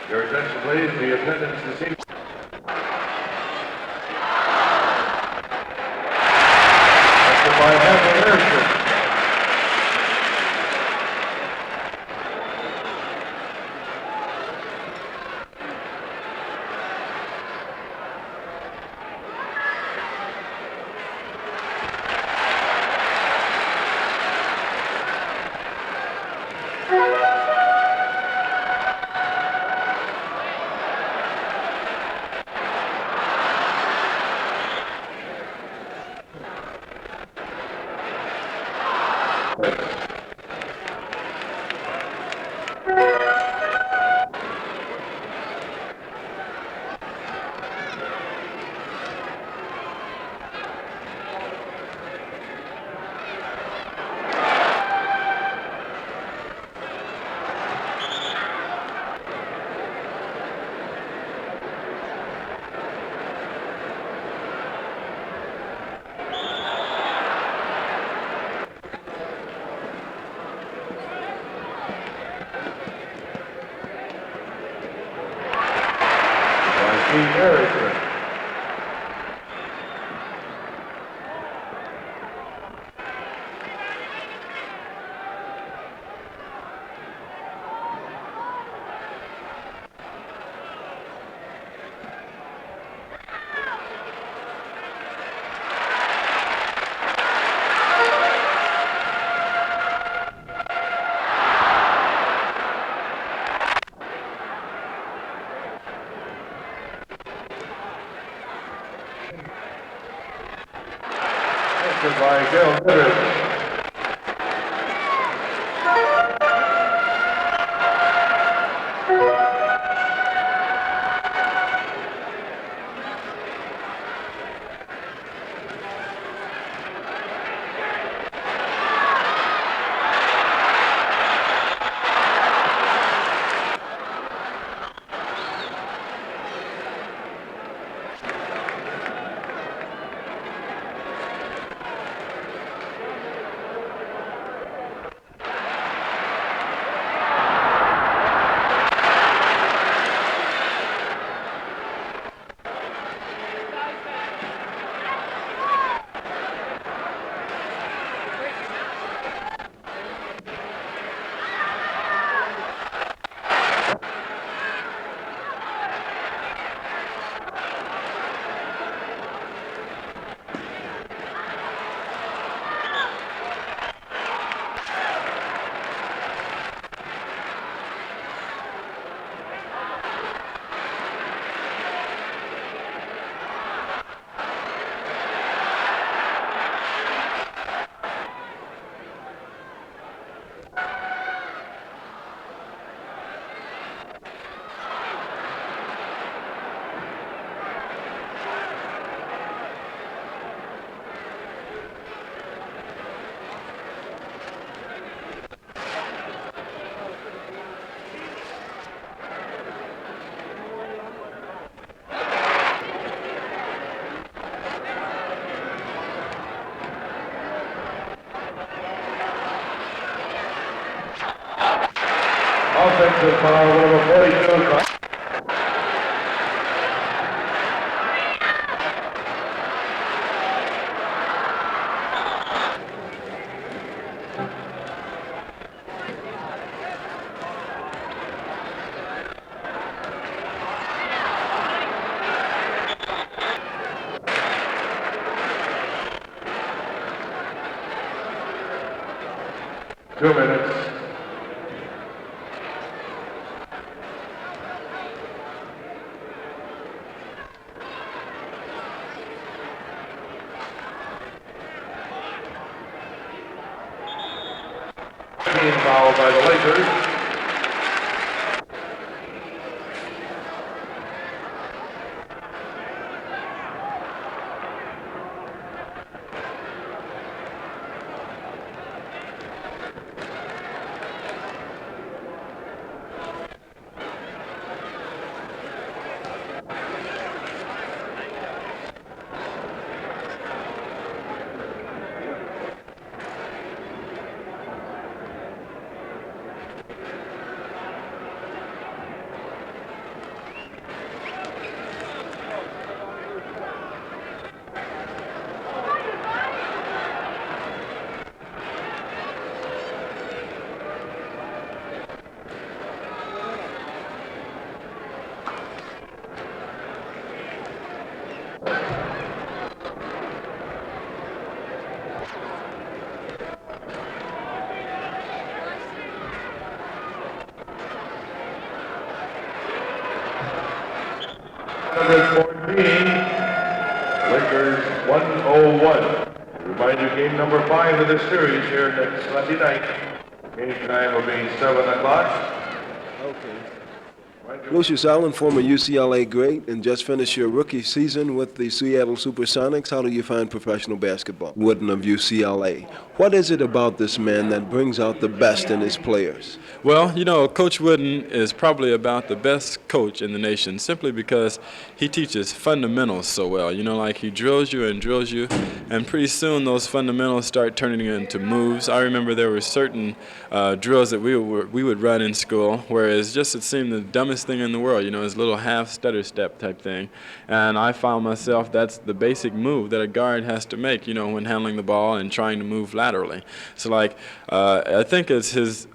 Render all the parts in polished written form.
Your attention, please. The attendance this evening. By Happy Harrison. Harrison. By Gil Hitters. 42. Two minutes. Foul by the Lakers. 114, Lakers 101. Remind you, game number 5 of this series here next Sunday night. Game time will be 7 o'clock. Okay. Lucius Allen, former UCLA great, and just finished your rookie season with the Seattle Supersonics. How do you find professional basketball? Wooden of UCLA. What is it about this man that brings out the best in his players? Well, you know, Coach Wooden is probably about the best coach in the nation simply because he teaches fundamentals so well. You know, like he drills you, and pretty soon those fundamentals start turning into moves. I remember there were certain drills that we would run in school, whereas just it seemed the dumbest thing in the world, you know, his little half stutter step type thing. And I found myself that's the basic move that a guard has to make, you know, when handling the ball and trying to move laterally. So, like, I think it's his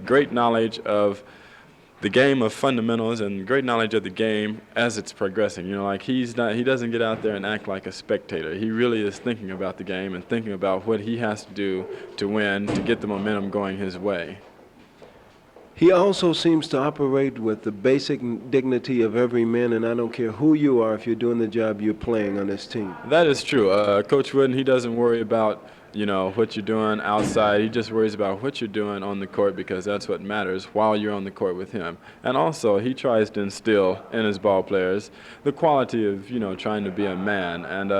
great knowledge of the game of fundamentals and great knowledge of the game as it's progressing. You know, like he doesn't get out there and act like a spectator. He really is thinking about the game and thinking about what he has to do to win, to get the momentum going his way. He also seems to operate with the basic dignity of every man, and I don't care who you are if you're doing the job you're playing on this team. That is true. Coach Wooden, he doesn't worry about, you know, what you're doing outside. He just worries about what you're doing on the court because that's what matters while you're on the court with him. And also, he tries to instill in his ball players the quality of, you know, trying to be a man. And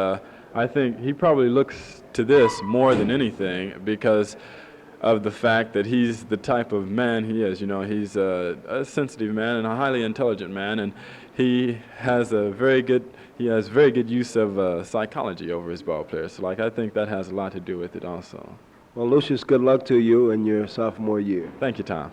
I think he probably looks to this more than anything because of the fact that he's the type of man he is. You know, he's a sensitive man and a highly intelligent man, and he has very good use of psychology over his ball players. So, like, I think that has a lot to do with it also. Well, Lucius, good luck to you in your sophomore year. Thank you, Tom.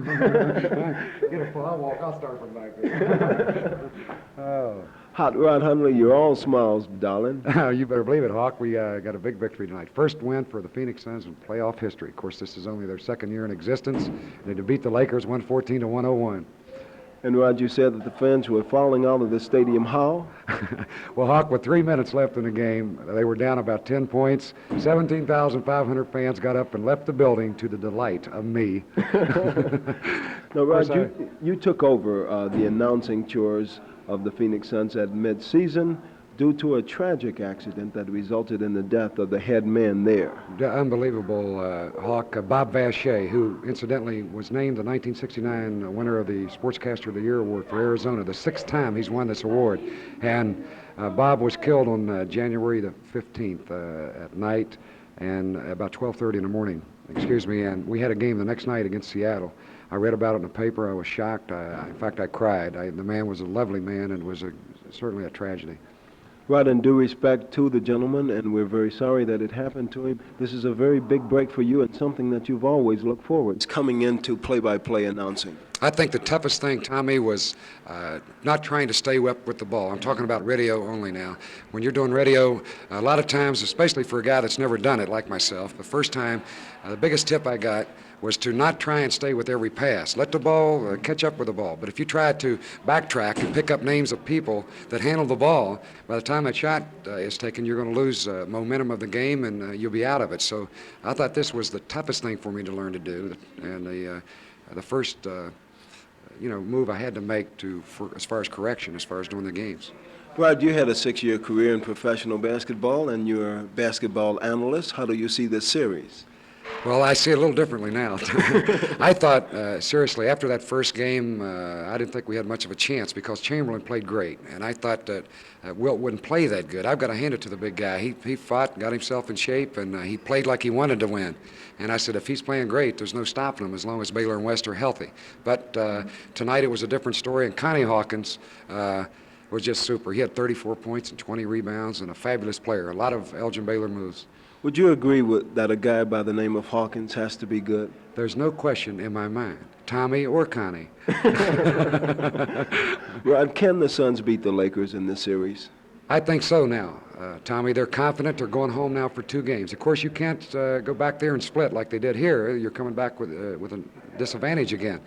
Get a fly walk. I'll start from back there. Oh. Hot Rod Hundley, you're all smiles, darling. You better believe it, Hawk. We got a big victory tonight. First win for the Phoenix Suns in playoff history. Of course, this is only their second year in existence. They beat the Lakers 114 to 101. And Rod, you said that the fans were falling out of the stadium. How? Well, Hawk, with 3 minutes left in the game, they were down about 10 points. 17,500 fans got up and left the building to the delight of me. Now, Rod, you took over the announcing chores of the Phoenix Suns at mid-season due to a tragic accident that resulted in the death of the head man there. Unbelievable, Hawk. Bob Vache, who incidentally was named the 1969 winner of the Sportscaster of the Year award for Arizona, the 6th time he's won this award. And Bob was killed on January the 15th at night and about 12:30 in the morning, and we had a game the next night against Seattle. I read about it in the paper. I was shocked. In fact, I cried. The man was a lovely man, and it was certainly a tragedy. Rod, in due respect to the gentleman, and we're very sorry that it happened to him, this is a very big break for you and something that you've always looked forward. It's coming into play-by-play announcing. I think the toughest thing, Tommy, was not trying to stay up with the ball. I'm talking about radio only now. When you're doing radio, a lot of times, especially for a guy that's never done it like myself, the first time, the biggest tip I got was to not try and stay with every pass. Let the ball catch up with the ball. But if you try to backtrack and pick up names of people that handle the ball, by the time that shot is taken, you're going to lose momentum of the game and you'll be out of it. So I thought this was the toughest thing for me to learn to do, and the first move I had to make as far as correction, as far as doing the games. Rod, you had a 6-year career in professional basketball, and you're a basketball analyst. How do you see this series? Well, I see it a little differently now. I thought, seriously, after that first game, I didn't think we had much of a chance because Chamberlain played great, and I thought that Wilt wouldn't play that good. I've got to hand it to the big guy. He fought, got himself in shape, and he played like he wanted to win. And I said, if he's playing great, there's no stopping him as long as Baylor and West are healthy. But tonight it was a different story, and Connie Hawkins was just super. He had 34 points and 20 rebounds and a fabulous player, a lot of Elgin Baylor moves. Would you agree that a guy by the name of Hawkins has to be good? There's no question in my mind, Tommy or Connie. Rod, can the Suns beat the Lakers in this series? I think so now, Tommy. They're confident. They're going home now for 2 games. Of course, you can't go back there and split like they did here. You're coming back with a disadvantage again.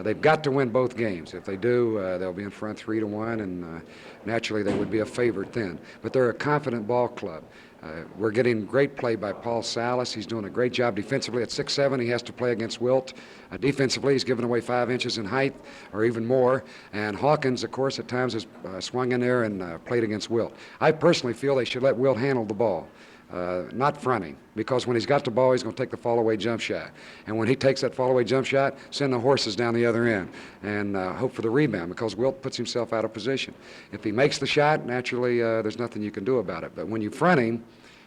They've got to win both games. If they do, they'll be in front 3-1, and naturally they would be a favorite then. But they're a confident ball club. We're getting great play by Paul Salas. He's doing a great job defensively. At 6'7", he has to play against Wilt. Defensively, he's given away 5 inches in height or even more. And Hawkins, of course, at times has swung in there and played against Wilt. I personally feel they should let Wilt handle the ball. Not fronting, because when he's got the ball, he's going to take the fall-away jump shot. And when he takes that fall-away jump shot, send the horses down the other end and hope for the rebound, because Wilt puts himself out of position. If he makes the shot, naturally, there's nothing you can do about it. But when you front him,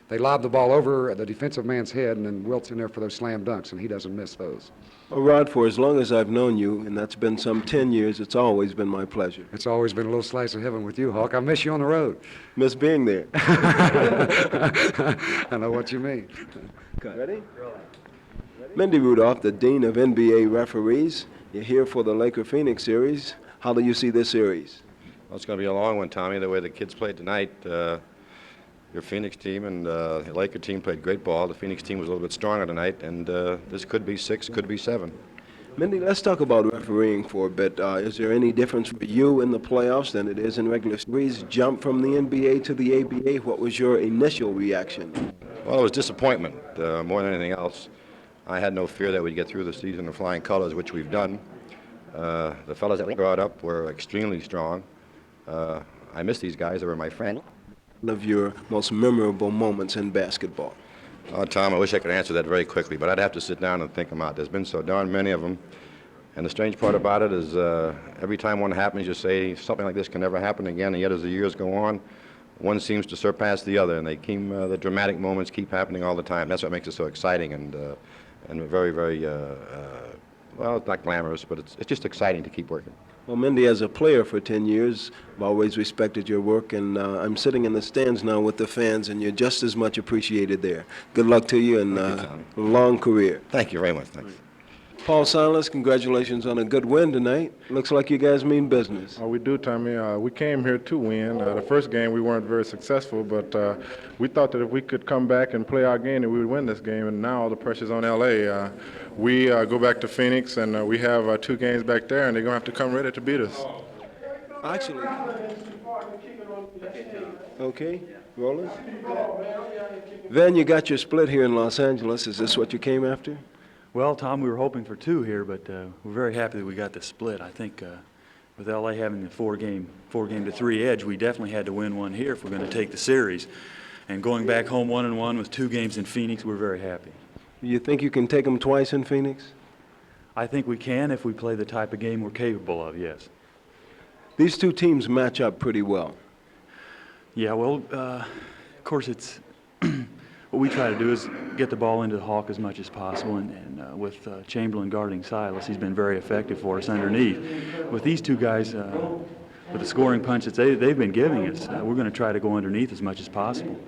they lob the ball over the defensive man's head, and then Wilt's in there for those slam dunks, and he doesn't miss those. Well, Rod, for as long as I've known you, and that's been some 10 years, it's always been my pleasure. It's always been a little slice of heaven with you, Hawk. I miss you on the road. Miss being there. I know what you mean. Ready? Mindy Rudolph, the Dean of NBA Referees. You're here for the Laker-Phoenix series. How do you see this series? Well, it's going to be a long one, Tommy. The way the kids played tonight, your Phoenix team and the Laker team played great ball. The Phoenix team was a little bit stronger tonight, and this could be 6, could be 7. Mindy, let's talk about refereeing for a bit. Is there any difference for you in the playoffs than it is in regular series? Jump from the NBA to the ABA, what was your initial reaction? Well, it was disappointment more than anything else. I had no fear that we'd get through the season in flying colors, which we've done. The fellas that we brought up were extremely strong. I miss these guys. They were my friend. One of your most memorable moments in basketball? Oh, Tom, I wish I could answer that very quickly, but I'd have to sit down and think them out. There's been so darn many of them. And the strange part about it is every time one happens, you say something like this can never happen again, and yet as the years go on, one seems to surpass the other, and the dramatic moments keep happening all the time. That's what makes it so exciting and very, very, well, it's not glamorous, but it's just exciting to keep working. Well, Mindy, as a player for 10 years, I've always respected your work, and I'm sitting in the stands now with the fans, and you're just as much appreciated there. Good luck to you, and a long career. Thank you very much. Thanks. Paul Silas, congratulations on a good win tonight. Looks like you guys mean business. We do, Tommy. We came here to win. The first game we weren't very successful, but we thought that if we could come back and play our game, that we would win this game, and now the pressure's on L.A. We go back to Phoenix, and we have 2 games back there, and they're going to have to come ready to beat us. Actually, okay, rolling. Van, you got your split here in Los Angeles. Is this what you came after? Well, Tom, we were hoping for 2 here, but we're very happy that we got the split. I think with L.A. having the 4-game to 3 edge, we definitely had to win one here if we're going to take the series. And going back home 1-1 with 2 games in Phoenix, we're very happy. You think you can take them twice in Phoenix? I think we can if we play the type of game we're capable of, yes. These 2 teams match up pretty well. Yeah, well, of course, it's what we try to do is get the ball into the Hawk as much as possible, and with Chamberlain guarding Silas, he's been very effective for us underneath. With these 2 guys, with the scoring punch that they've been giving us, we're going to try to go underneath as much as possible.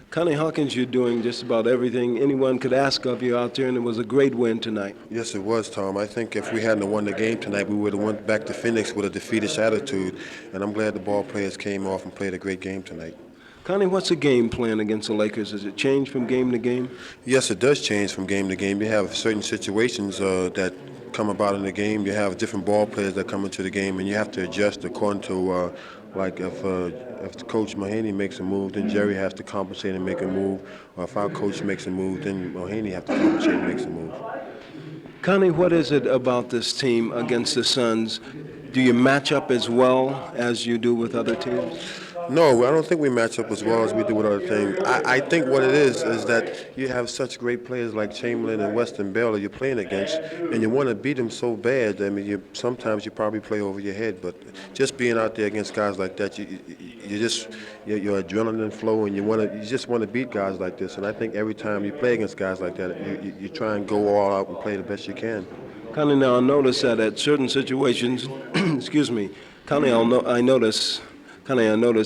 Connie Hawkins, you're doing just about everything anyone could ask of you out there, and it was a great win tonight. Yes, it was, Tom. I think if we hadn't won the game tonight, we would have went back to Phoenix with a defeatish attitude, and I'm glad the ball players came off and played a great game tonight. Connie, what's the game plan against the Lakers? Does it change from game to game? Yes, it does change from game to game. You have certain situations that come about in the game. You have different ball players that come into the game, and you have to adjust according to, like if Coach Mahaney makes a move, then Jerry has to compensate and make a move. Or if our coach makes a move, then Mahaney has to compensate and makes a move. Connie, what is it about this team against the Suns? Do you match up as well as you do with other teams? No, I don't think we match up as well as we do with other things. I think what it is that you have such great players like Chamberlain and Weston Bell that you're playing against, and you want to beat them so bad. I mean, sometimes you probably play over your head, but just being out there against guys like that, your adrenaline flow, and you just want to beat guys like this. And I think every time you play against guys like that, you try and go all out and play the best you can. Connie, now I notice that at certain situations, excuse me, Connie, I notice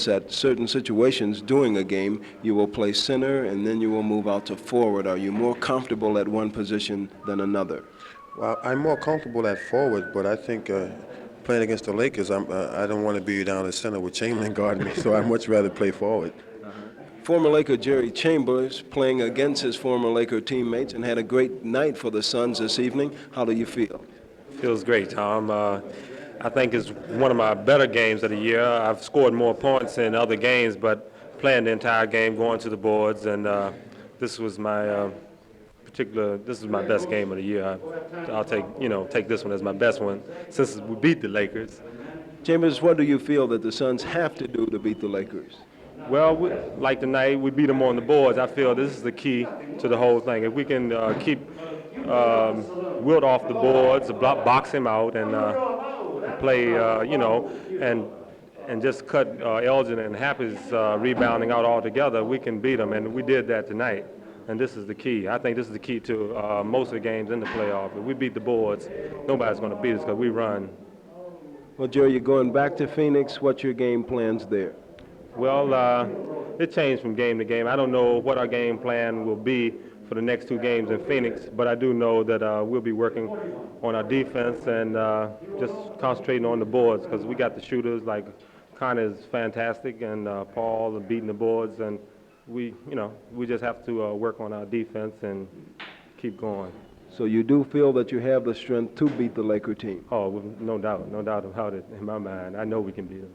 at certain situations during a game, you will play center and then you will move out to forward. Are you more comfortable at one position than another? Well, I'm more comfortable at forward, but I think playing against the Lakers, I don't want to be down in center with Chamberlain guarding me, so I'd much rather play forward. Former Laker Jerry Chambers playing against his former Laker teammates and had a great night for the Suns this evening. How do you feel? Feels great, Tom. I think it's one of my better games of the year. I've scored more points in other games, but playing the entire game, going to the boards, and this was my this is my best game of the year. I'll take this one as my best one since we beat the Lakers. Chambers, what do you feel that the Suns have to do to beat the Lakers? Well, like tonight, we beat them on the boards. I feel this is the key to the whole thing. If we can keep Wilt off the boards, box him out, and play, and just cut Elgin and Happy's rebounding out altogether, we can beat them, and we did that tonight. And this is the key. I think this is the key to most of the games in the playoff. If we beat the boards, nobody's going to beat us because we run. Well, Joe, you're going back to Phoenix. What's your game plans there? Well, it changed from game to game. I don't know what our game plan will be for the next 2 games in Phoenix, but I do know that we'll be working on our defense and just concentrating on the boards because we got the shooters like Connor is fantastic and Paul are beating the boards, and we just have to work on our defense and keep going. So you do feel that you have the strength to beat the Laker team? Oh, no doubt about it in my mind. I know we can beat them.